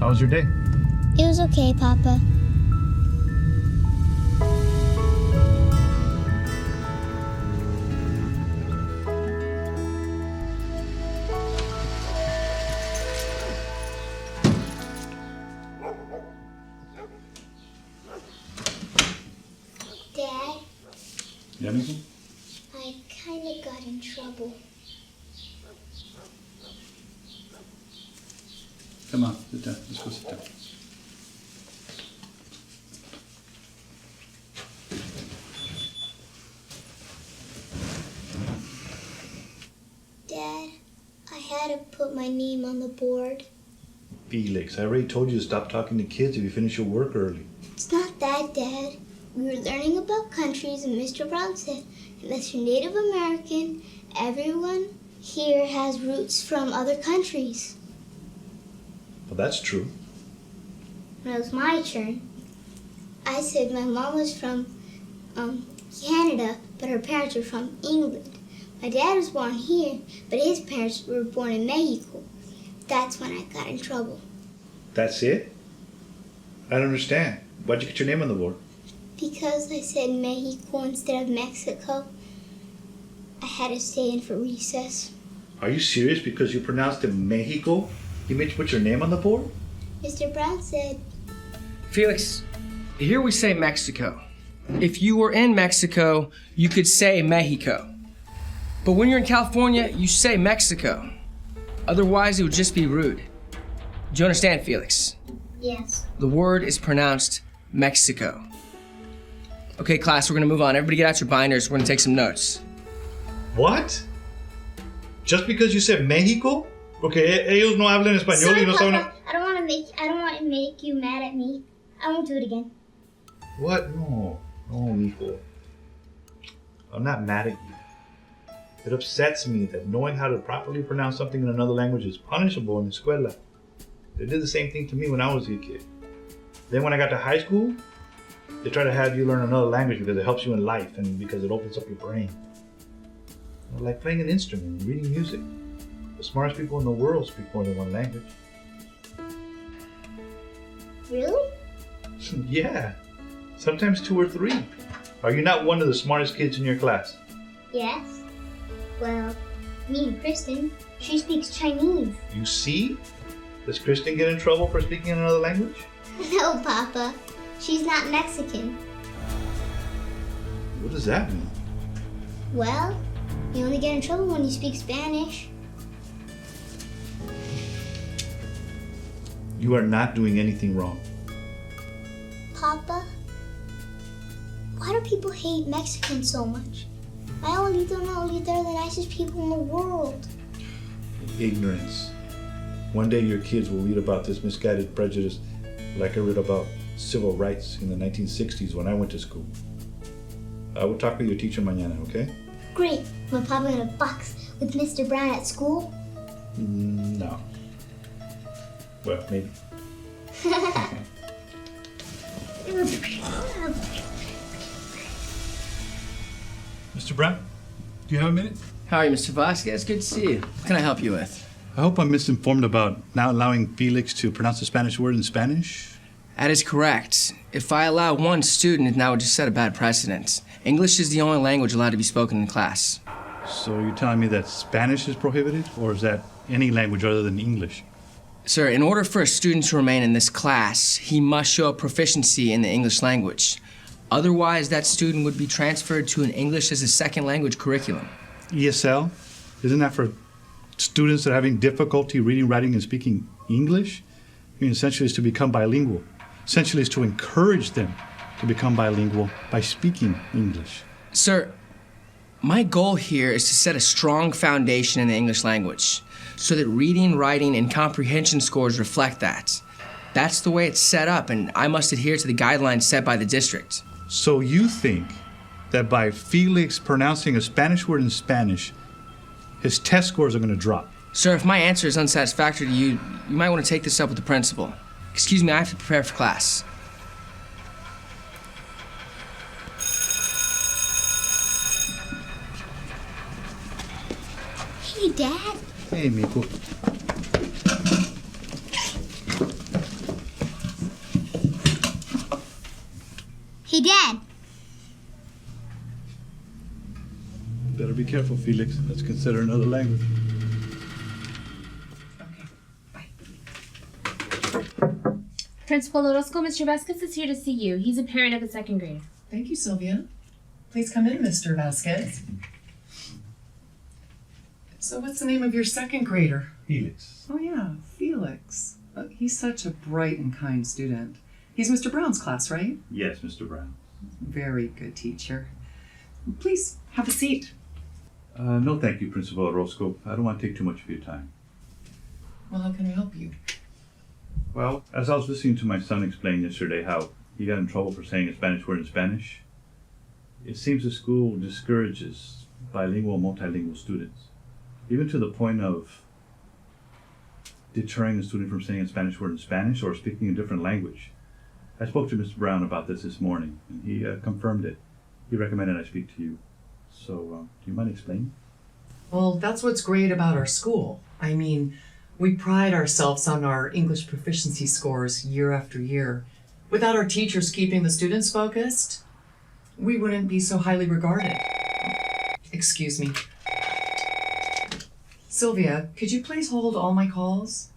How was your day? It was okay, Papa. Dad, You have anything? I kind of got in trouble. Come on, sit down. Let's go sit down. Dad, I had to put my name on the board. Felix, I already told you to stop talking to kids if you finish your work early. It's not that, Dad. We were learning about countries, and Mr. Brown said, unless you're Native American, everyone here has roots from other countries. Well, that's true. When it was my turn, I said my mom was from Canada, but her parents were from England. My dad was born here, but his parents were born in Mexico. That's when I got in trouble. That's it? I don't understand. Why'd you get your name on the board? Because I said Mexico instead of Mexico, I had to stay in for recess. Are you serious? Because you pronounced it Mexico? You made you put your name on the board? Mr. Brown said, Felix, here we say Mexico. If you were in Mexico, you could say Mexico. But when you're in California, you say Mexico. Otherwise, it would just be rude. Do you understand, Felix? yes. The word is pronounced Mexico. Okay, class, we're gonna move on. Everybody get out your binders. We're gonna take some notes. What? Just because you said Mexico? Porque ellos no hablan español Sorry, y no saben... Papa. I don't want to make you mad at me. I won't do it again. What? No. No, mijo. I'm not mad at you. It upsets me that knowing how to properly pronounce something in another language is punishable in escuela. They did the same thing to me when I was a kid. Then when I got to high school, they try to have you learn another language because it helps you in life and because it opens up your brain. Like playing an instrument and reading music. The smartest people in the world speak more than one language. Really? Yeah, sometimes 2 or 3. Are you not one of the smartest kids in your class? Yes. Well, me and Kristen, she speaks Chinese. You see? Does Kristen get in trouble for speaking in another language? No, Papa. She's not Mexican. What does that mean? Well, you only get in trouble when you speak Spanish. You are not doing anything wrong. Papa, why do people hate Mexicans so much? My abuelito and abuelita are the nicest people in the world. Ignorance. One day your kids will read about this misguided prejudice like I read about civil rights in the 1960s when I went to school. I will talk with your teacher mañana, okay? Great. My Papa in a box with Mr. Brown at school? No. Well, maybe. Mr. Brown, do you have a minute? How are you, Mr. Vasquez? Good to see you. What can I help you with? I hope I'm misinformed about now allowing Felix to pronounce a Spanish word in Spanish. That is correct. If I allow one student, now would just set a bad precedent. English is the only language allowed to be spoken in class. So you're telling me that Spanish is prohibited, or is that any language other than English? Sir, in order for a student to remain in this class, he must show proficiency in the English language. Otherwise, that student would be transferred to an English as a second language curriculum. ESL? Isn't that for students that are having difficulty reading, writing, and speaking English? I mean, essentially it's to become bilingual. Essentially it's to encourage them to become bilingual by speaking English. Sir, my goal here is to set a strong foundation in the English language so that reading, writing, and comprehension scores reflect that. That's the way it's set up, and I must adhere to the guidelines set by the district. So you think that by Felix pronouncing a Spanish word in Spanish, his test scores are going to drop? Sir, if my answer is unsatisfactory to you, you might want to take this up with the principal. Excuse me, I have to prepare for class. Hey, Dad. Hey, Miko. Hey, Dad. Better be careful, Felix. Let's consider another language. Principal Orozco, Mr. Vasquez is here to see you. He's a parent of a second grader. Thank you, Sylvia. Please come in, Mr. Vasquez. So what's the name of your second grader? Felix. Oh yeah, Felix. He's such a bright and kind student. He's Mr. Brown's class, right? Yes, Mr. Brown. Very good teacher. Please, have a seat. No, thank you, Principal Orozco. I don't want to take too much of your time. Well, how can I help you? Well, as I was listening to my son explain yesterday how he got in trouble for saying a Spanish word in Spanish, it seems the school discourages bilingual and multilingual students, even to the point of deterring a student from saying a Spanish word in Spanish or speaking a different language. I spoke to Mr. Brown about this morning, and he confirmed it. He recommended I speak to you. So, do you mind explaining? Well, that's what's great about our school. I mean, we pride ourselves on our English proficiency scores year after year. Without our teachers keeping the students focused, we wouldn't be so highly regarded. Excuse me. Sylvia, could you please hold all my calls?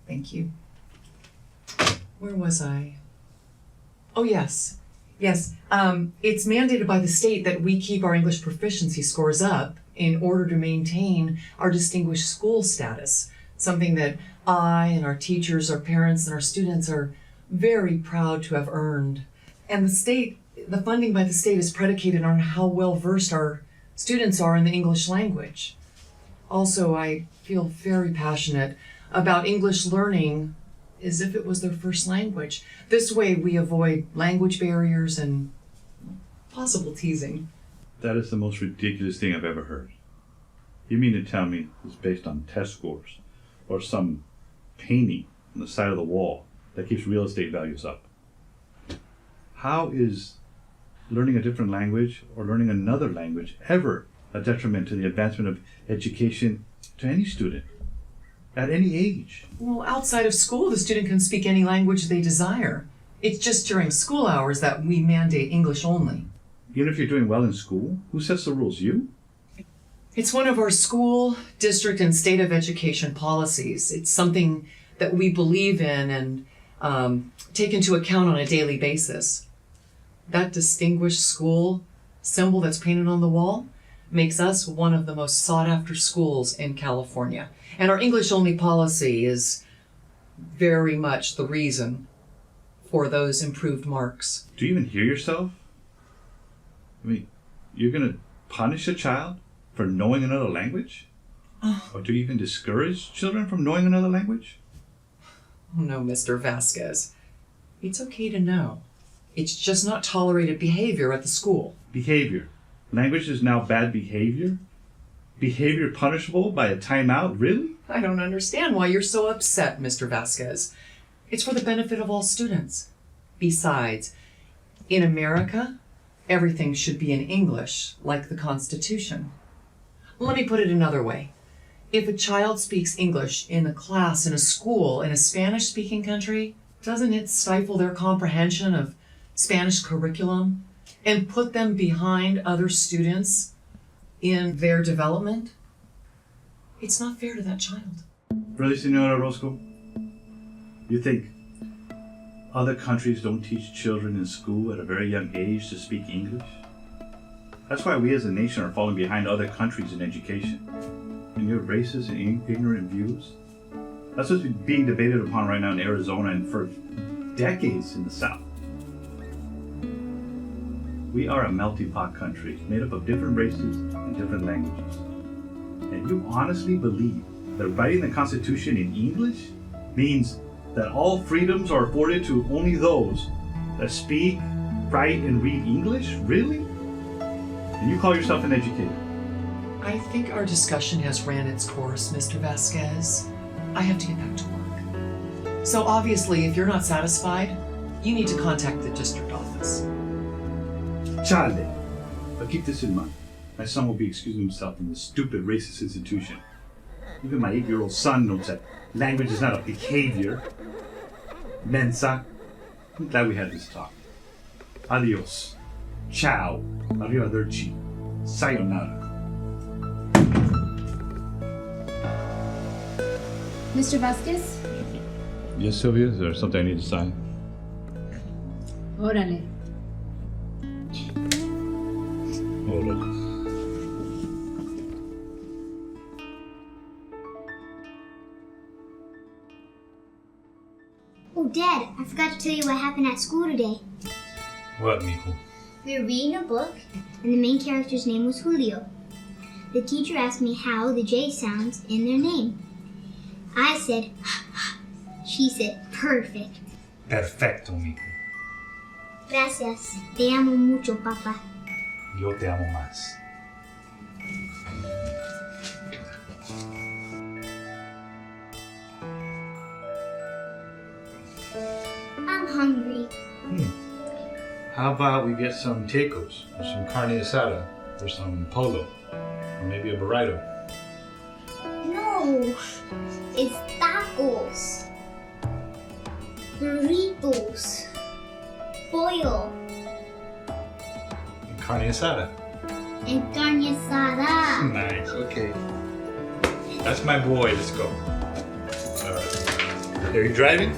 Thank you. Where was I? Oh, yes. Yes, it's mandated by the state that we keep our English proficiency scores up in order to maintain our distinguished school status, something that I and our teachers, our parents, and our students are very proud to have earned. And the funding by the state is predicated on how well versed our students are in the English language. Also, I feel very passionate about English learning as if it was their first language. This way we avoid language barriers and possible teasing. That is the most ridiculous thing I've ever heard. You mean to tell me it's based on test scores or some painting on the side of the wall that keeps real estate values up? How is learning a different language or learning another language ever a detriment to the advancement of education to any student at any age? Well, outside of school, the student can speak any language they desire. It's just during school hours that we mandate English only. Even if you're doing well in school, who sets the rules? You? It's one of our school, district, and state of education policies. It's something that we believe in and take into account on a daily basis. That distinguished school symbol that's painted on the wall makes us one of the most sought-after schools in California. And our English-only policy is very much the reason for those improved marks. Do you even hear yourself? I mean, you're going to punish a child for knowing another language? Or do you even discourage children from knowing another language? Oh, no, Mr. Vasquez. It's okay to know. It's just not tolerated behavior at the school. Behavior. Language is now bad behavior? Behavior punishable by a timeout? Really? I don't understand why you're so upset, Mr. Vasquez. It's for the benefit of all students. Besides, in America, everything should be in English, like the Constitution. Let me put it another way. If a child speaks English in a class in a school in a Spanish-speaking country, doesn't it stifle their comprehension of Spanish curriculum and put them behind other students in their development? It's not fair to that child. Really, Senora Orozco? You think other countries don't teach children in school at a very young age to speak English? That's why we as a nation are falling behind other countries in education. And your racist and ignorant views? That's what's being debated upon right now in Arizona and for decades in the South. We are a melting pot country made up of different races and different languages. And you honestly believe that writing the Constitution in English means that all freedoms are afforded to only those that speak, write, and read English? Really? And you call yourself an educator? I think our discussion has ran its course, Mr. Vasquez. I have to get back to work. So obviously, if you're not satisfied, you need to contact the district office. Charlie. But keep this in mind. My son will be excusing himself from this stupid racist institution. Even my 8-year-old son knows that language is not a behavior. Mensa. I'm glad we had this talk. Adios. Ciao. Arrivederci. Sayonara. Mr. Vasquez? Yes, Sylvia? Is there something I need to sign? Órale. Hold on. Oh, Dad, I forgot to tell you what happened at school today. What, mijo? We were reading a book, and the main character's name was Julio. The teacher asked me how the J sounds in their name. I said, she said, perfect. Perfecto, mijo. Gracias. Te amo mucho, papá. Yo te amo más. I'm hungry. How about we get some tacos, or some carne asada, or some polo, or maybe a burrito? No, it's tacos, burritos, pollo, And carne asada. and carne asada. Nice, okay. That's my boy, let's go. Are you driving?